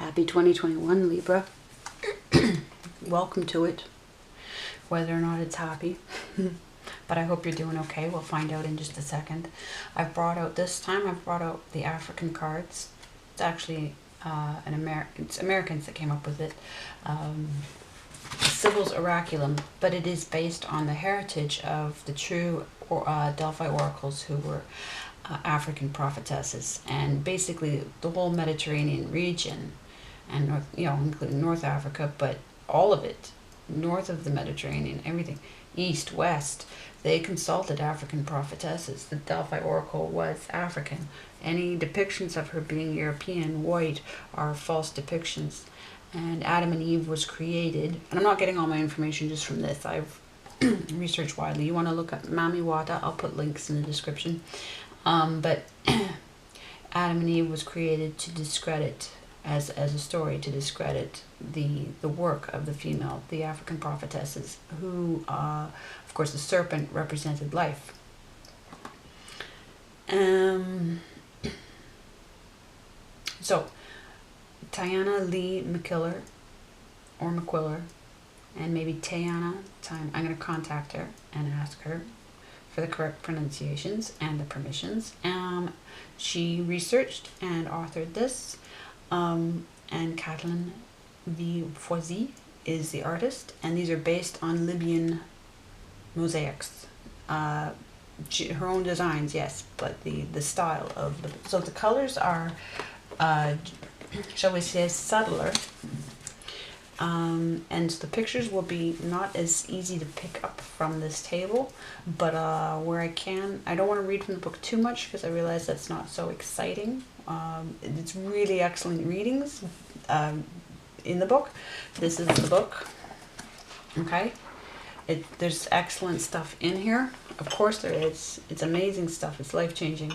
Happy 2021, Libra. Welcome to it, whether or not it's happy. But I hope you're doing okay. We'll find out in just a second. I've brought out the African cards. It's actually it's Americans that came up with it. Sibyl's Oraculum, but it is based on the heritage of the true Delphi oracles who were African prophetesses, and basically the whole Mediterranean region, and including North Africa, but all of it, north of the Mediterranean, everything, east, west, they consulted African prophetesses. The Delphi oracle was African. Any depictions of her being European, white, are false depictions. And Adam and Eve was created, and I'm not getting all my information just from this, I've researched widely. You want to look up Mami Wata, I'll put links in the description. But Adam and Eve was created to discredit, as a story, to discredit the work of the female, the African prophetesses, who, of course, the serpent represented life. So, Tiana Lee McQuiller, and maybe Tayana, I'm going to contact her and ask her for the correct pronunciations and the permissions. She researched and authored this, and Kathleen V. Foisy is the artist, and these are based on Libyan mosaics. Her own designs, yes, but the style of the... So the colors are, shall we say, subtler. And the pictures will be not as easy to pick up from this table, but where I can, I don't want to read from the book too much because I realize that's not so exciting. It's really excellent readings in the book. This is the book. Okay, there's excellent stuff in here. Of course there is. It's amazing stuff. It's life-changing.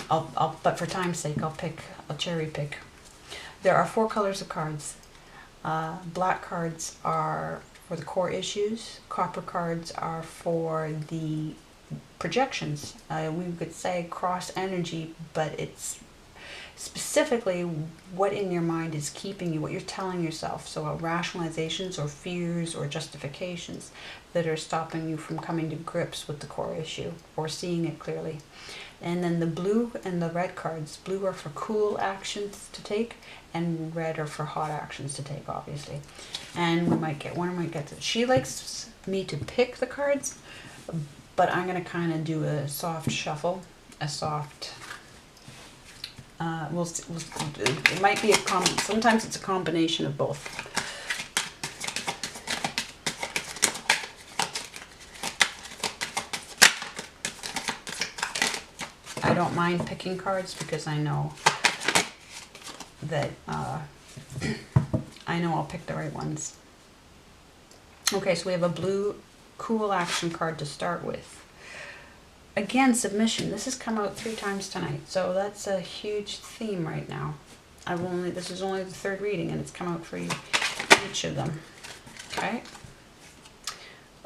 But for time's sake, I'll cherry pick. There are 4 colors of cards. Black cards are for the core issues. Copper cards are for the projections. We could say cross energy, but it's specifically what in your mind is keeping you, what you're telling yourself. So rationalizations or fears or justifications that are stopping you from coming to grips with the core issue or seeing it clearly. And then the blue and the red cards. Blue are for cool actions to take, and red are for hot actions to take, obviously. And we might get one, or might get to... She likes me to pick the cards, but I'm going to kind of do a soft shuffle, a soft... it might be sometimes it's a combination of both. I don't mind picking cards because I know that I'll pick the right ones. Okay, so we have a blue cool action card to start with. Again, submission. This has come out 3 times tonight, so that's a huge theme right now. This is only the 3rd reading, and it's come out for each of them. Okay.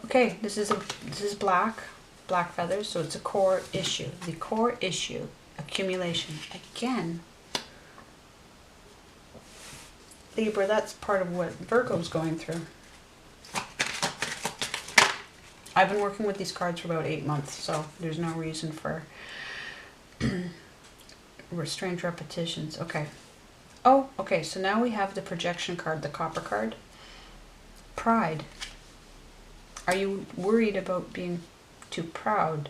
Okay, this is black feathers, so it's a core issue. The core issue, accumulation. Again, Libra, that's part of what Virgo's going through. I've been working with these cards for about 8 months, so there's no reason for strange repetitions. Okay. Oh, okay, so now we have the projection card, the copper card. Pride. Are you worried about being too proud?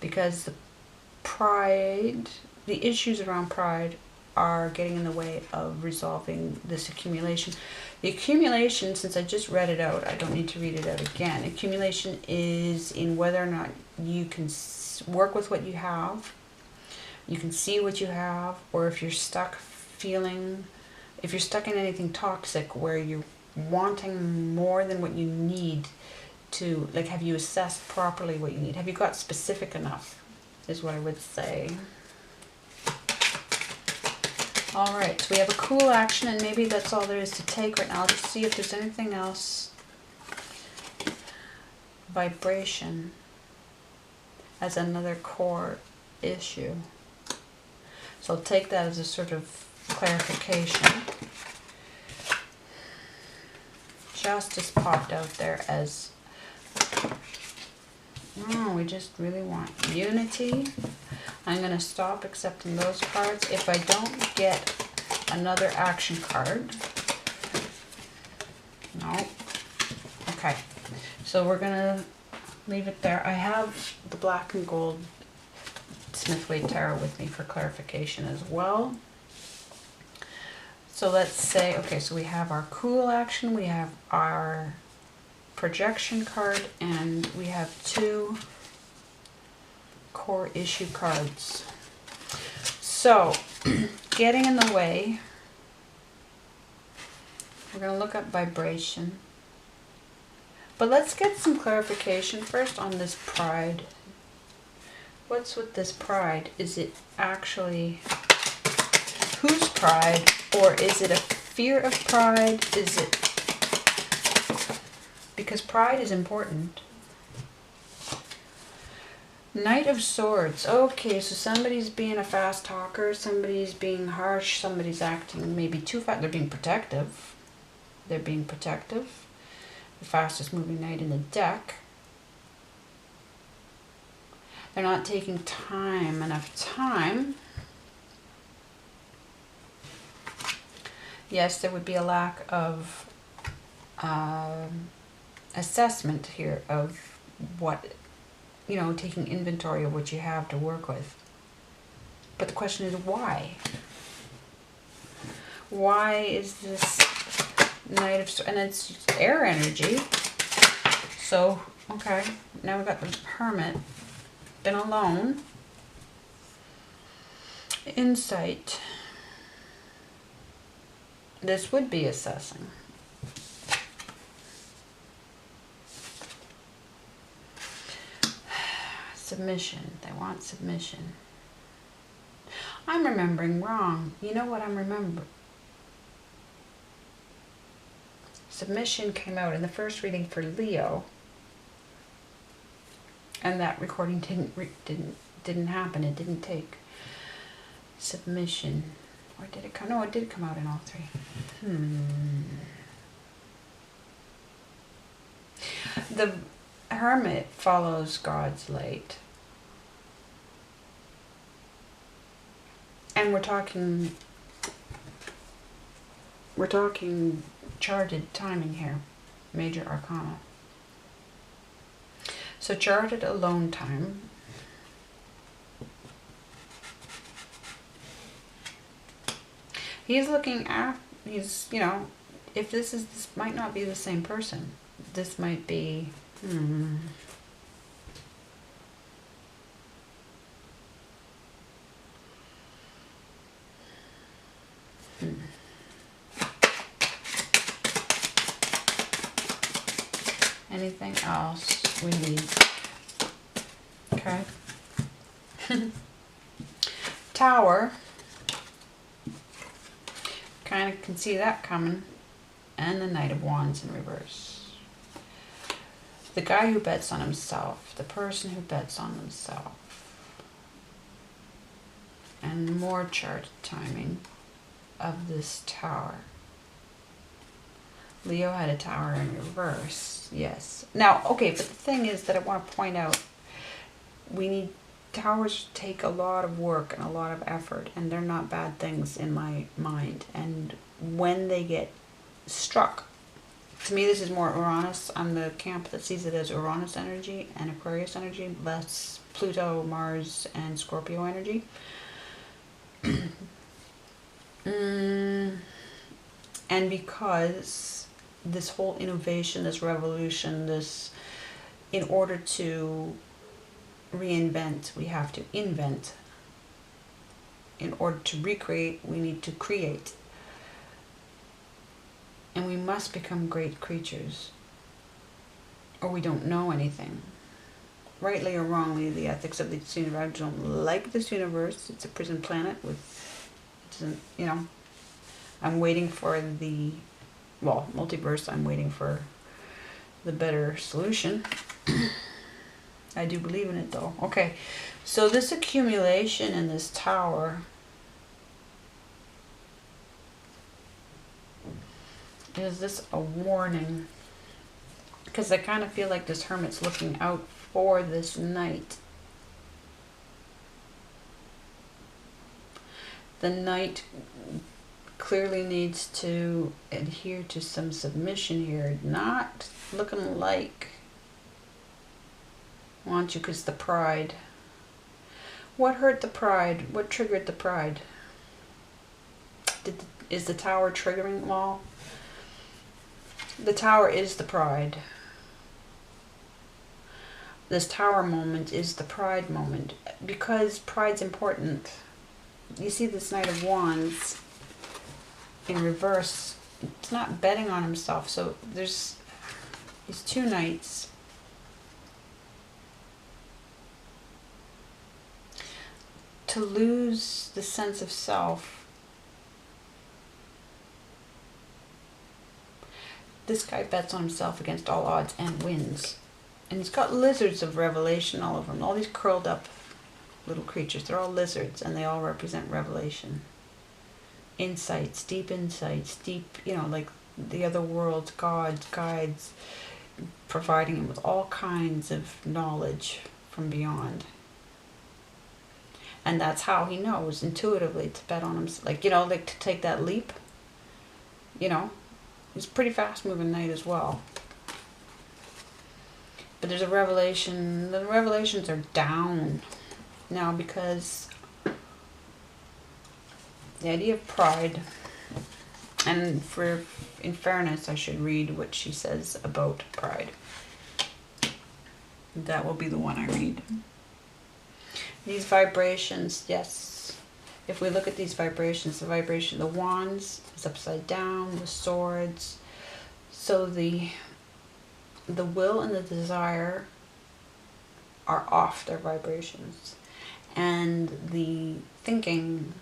Because the issues around pride are getting in the way of resolving this accumulation. The accumulation, since I just read it out, I don't need to read it out again. Accumulation is in whether or not you can work with what you have, you can see what you have, or if you're stuck in anything toxic where you're wanting more than what you need to, like, have you assessed properly what you need? Have you got specific enough, is what I would say. All right, so we have a cool action, and maybe that's all there is to take right now. I'll just see if there's anything else. Vibration as another core issue. So take that as a sort of clarification. Justice popped out there as, oh, we just really want unity. I'm going to stop accepting those cards. If I don't get another action card, no. Okay, so we're going to leave it there. I have the black and gold Smith-Waite Tarot with me for clarification as well. So let's say, okay, so we have our cool action, we have our projection card, and we have 2 core issue cards. So, getting in the way, we're going to look up vibration. But let's get some clarification first on this pride. What's with this pride? Is it actually whose pride? Or is it a fear of pride? Is it... Because pride is important. Knight of Swords. Okay, so somebody's being a fast talker, somebody's being harsh, somebody's acting maybe too fast. They're being protective. They're being protective. The fastest moving knight in the deck. They're not taking enough time. Yes, there would be a lack of assessment here of what, you know, taking inventory of what you have to work with. But the question is why? Why is this Knight of Swords? And it's air energy. So, okay, now we've got the Hermit. Been alone. Insight. This would be assessing. Submission. They want submission. I'm remembering wrong. You know what I'm remembering? Submission came out in the first reading for Leo. And that recording didn't happen. It didn't take submission. Or did it come? No, it did come out in all 3. The Hermit follows God's light. And we're talking charted timing here. Major Arcana. So charted alone time. He's looking at, he's, you know, if this might not be the same person. This might be, Anything else we need? Okay. Tower. Kind of can see that coming. And the Knight of Wands in reverse. The guy who bets on himself. The person who bets on themselves. And more chart timing of this Tower. Leo had a Tower in reverse. Yes. Now, okay, but the thing is that I want to point out, we need, Towers take a lot of work and a lot of effort, and they're not bad things in my mind. And when they get struck, to me this is more Uranus. I'm the camp that sees it as Uranus energy and Aquarius energy, less Pluto, Mars, and Scorpio energy. And because this whole innovation, this revolution, this, in order to reinvent, we have to invent. In order to recreate, we need to create. And we must become great creatures, or we don't know anything. Rightly or wrongly, the ethics of this universe, I don't like this universe. It's a prison planet with, you know, I'm waiting for the, well, multiverse, I'm waiting for the better solution. I do believe in it though. Okay, so this accumulation in this Tower, Is this a warning? Because I kind of feel like this Hermit's looking out for this Knight. The Knight clearly needs to adhere to some submission here. Not looking like want you, because the pride. What hurt the pride? What triggered the pride? Is the Tower triggering? Well, the Tower is the pride. This Tower moment is the pride moment, because pride's important. You see this Knight of Wands in reverse. It's not betting on himself, so there's these two Knights. To lose the sense of self. This guy bets on himself against all odds and wins. And he's got lizards of revelation all over him. All these curled up little creatures. They're all lizards, and they all represent revelation. Insights, deep, you know, like the other worlds, gods, guides, providing him with all kinds of knowledge from beyond. And that's how he knows intuitively to bet on him, like, you know, like to take that leap. You know, he's a pretty fast moving Knight as well. But there's a revelation. The revelations are down now, because the idea of pride, and in fairness, I should read what she says about pride. That will be the one I read. These vibrations, yes. If we look at these vibrations, the vibration, the wands is upside down, the swords. So the will and the desire are off their vibrations. And the thinking,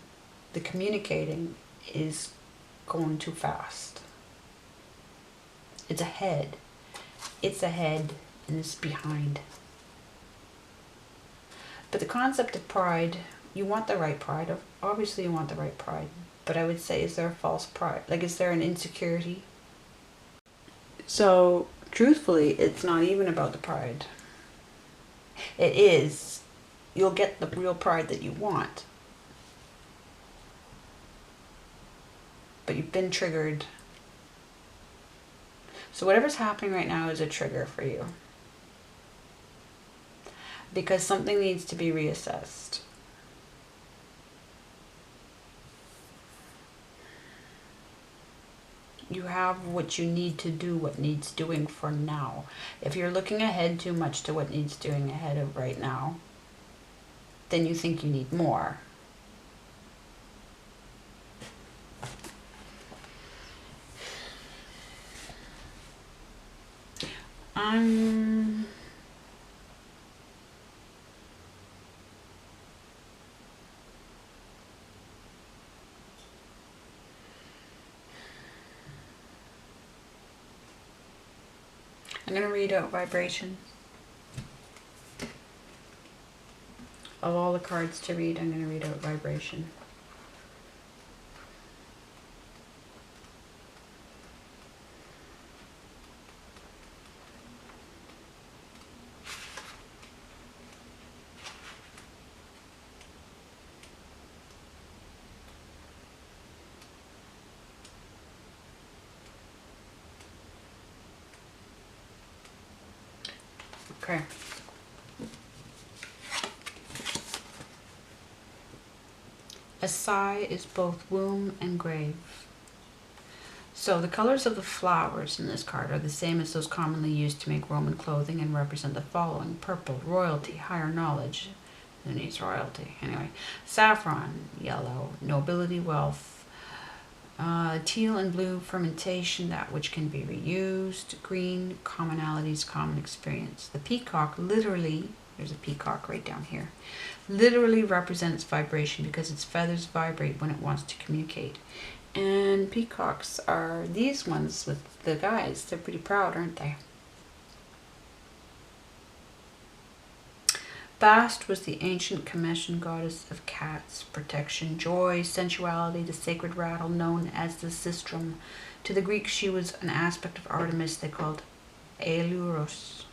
the communicating is going too fast. It's ahead. It's ahead and it's behind. But the concept of pride, you want the right pride. Obviously you want the right pride. But I would say, is there a false pride? Like, is there an insecurity? So, truthfully, it's not even about the pride. It is. You'll get the real pride that you want. But you've been triggered. So whatever's happening right now is a trigger for you. Because something needs to be reassessed. You have what you need to do, what needs doing for now. If you're looking ahead too much to what needs doing ahead of right now, then you think you need more. I'm going to read out vibration. Of all the cards to read, I'm going to read out vibration. Okay. A sigh is both womb and grave. So the colors of the flowers in this card are the same as those commonly used to make Roman clothing and represent the following: purple, royalty, higher knowledge. Who needs royalty? Anyway, saffron, yellow, nobility, wealth. Teal and blue, fermentation, that which can be reused. Green, commonalities, common experience. The peacock literally, there's a peacock right down here, literally represents vibration because its feathers vibrate when it wants to communicate. And peacocks are these ones with the guys. They're pretty proud, aren't they? Bast was the ancient Commission goddess of cats, protection, joy, sensuality, the sacred rattle known as the sistrum. To the Greeks, she was an aspect of Artemis they called Ailuros.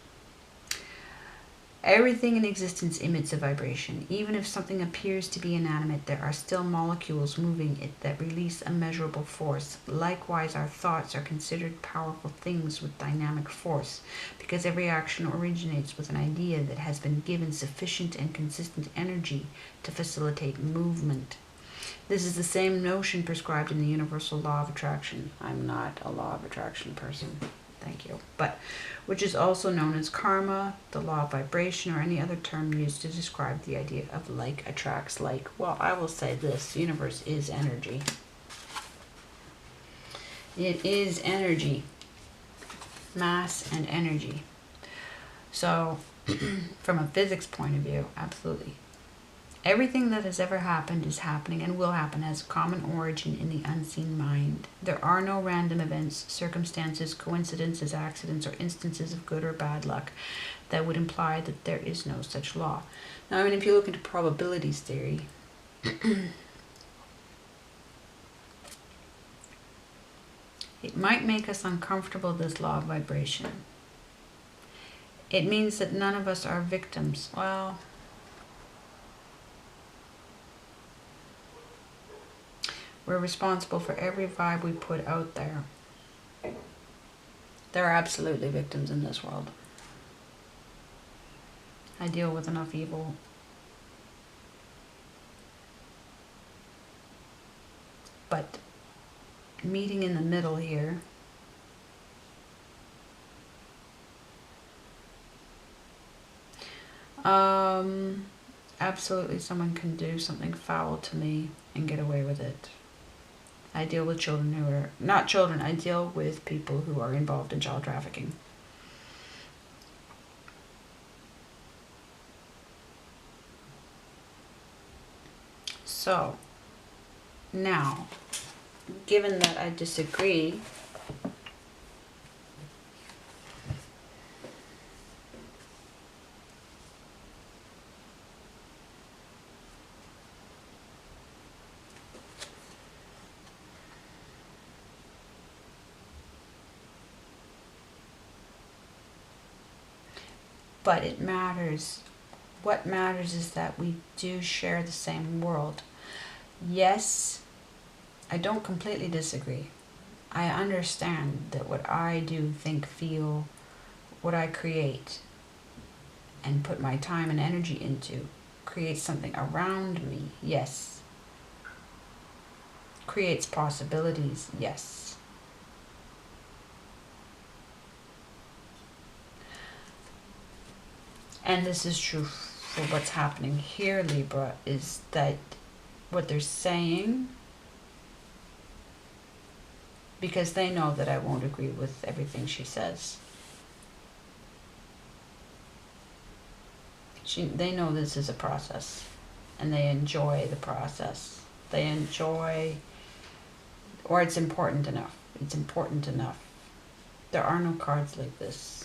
Everything in existence emits a vibration. Even if something appears to be inanimate, there are still molecules moving it that release a measurable force. Likewise, our thoughts are considered powerful things with dynamic force, because every action originates with an idea that has been given sufficient and consistent energy to facilitate movement. This is the same notion prescribed in the universal law of attraction. I'm not a law of attraction person. Thank you. But which is also known as karma, the law of vibration, or any other term used to describe the idea of like attracts like. Well, I will say this, the universe is energy. It is energy. Mass and energy. So, from a physics point of view, absolutely. Everything that has ever happened is happening and will happen has common origin in the unseen mind. There are no random events, circumstances, coincidences, accidents, or instances of good or bad luck that would imply that there is no such law. Now, I mean, if you look into probabilities theory, it might make us uncomfortable, this law of vibration. It means that none of us are victims. Well, we're responsible for every vibe we put out there. There are absolutely victims in this world. I deal with enough evil. But meeting in the middle here, absolutely someone can do something foul to me and get away with it. I deal with children who are, not children, I deal with people who are involved in child trafficking. So, now, given that I disagree, but it matters. What matters is that we do share the same world. Yes, I don't completely disagree. I understand that what I do, think, feel, what I create and put my time and energy into creates something around me, yes. Creates possibilities, yes. And this is true for what's happening here, Libra, is that what they're saying, because they know that I won't agree with everything she says. They know this is a process, and they enjoy the process. They enjoy, or it's important enough. It's important enough. There are no cards like this.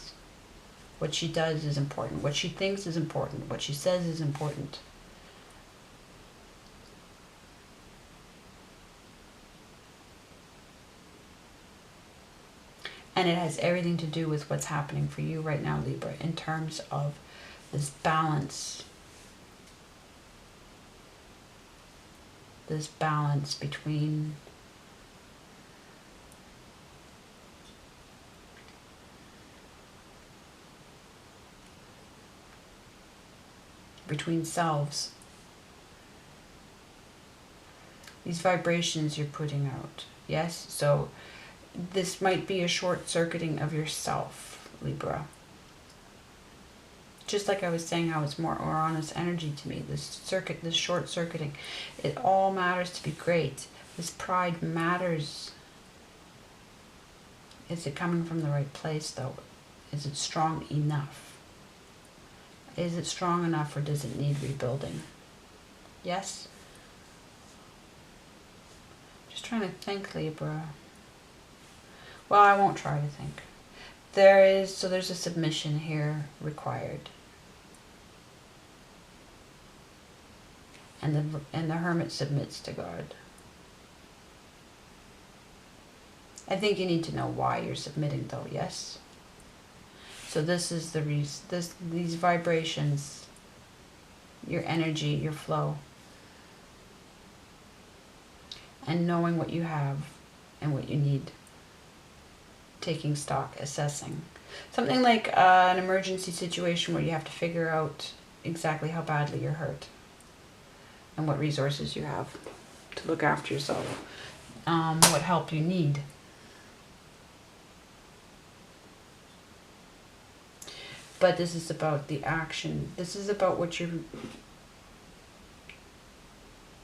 What she does is important. What she thinks is important. What she says is important. And it has everything to do with what's happening for you right now, Libra, in terms of this balance. This balance between selves. These vibrations you're putting out. Yes? So this might be a short-circuiting of yourself, Libra. Just like I was saying how it's more Uranus energy to me. This short-circuiting. It all matters to be great. This pride matters. Is it coming from the right place, though? Is it strong enough? Is it strong enough, or does it need rebuilding? Yes? Just trying to think, Libra. Well, I won't try to think. There's a submission here required. And the Hermit submits to God. I think you need to know why you're submitting, though. Yes. So this is the these vibrations, your energy, your flow, and knowing what you have and what you need. Taking stock, assessing. Something like an emergency situation where you have to figure out exactly how badly you're hurt and what resources you have to look after yourself, what help you need. But this is about the action. This is about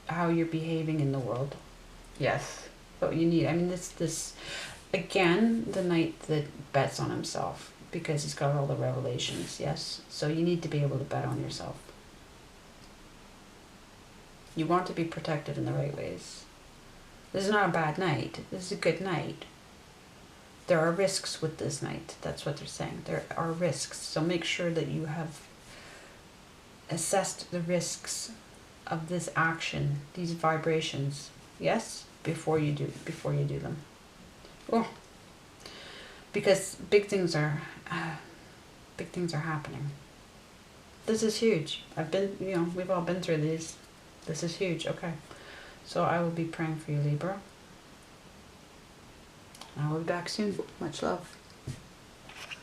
how you're behaving in the world. Yes, what you need. I mean, this again, the knight that bets on himself because he's got all the revelations. Yes, so you need to be able to bet on yourself. You want to be protected in the right ways. This is not a bad night. This is a good night. There are risks with this night. That's what they're saying. There are risks. So make sure that you have assessed the risks of this action, these vibrations. Yes, before you do them. Oh, because big things are happening. This is huge. We've all been through these. This is huge. Okay. So I will be praying for you, Libra. I will be back soon. Much love.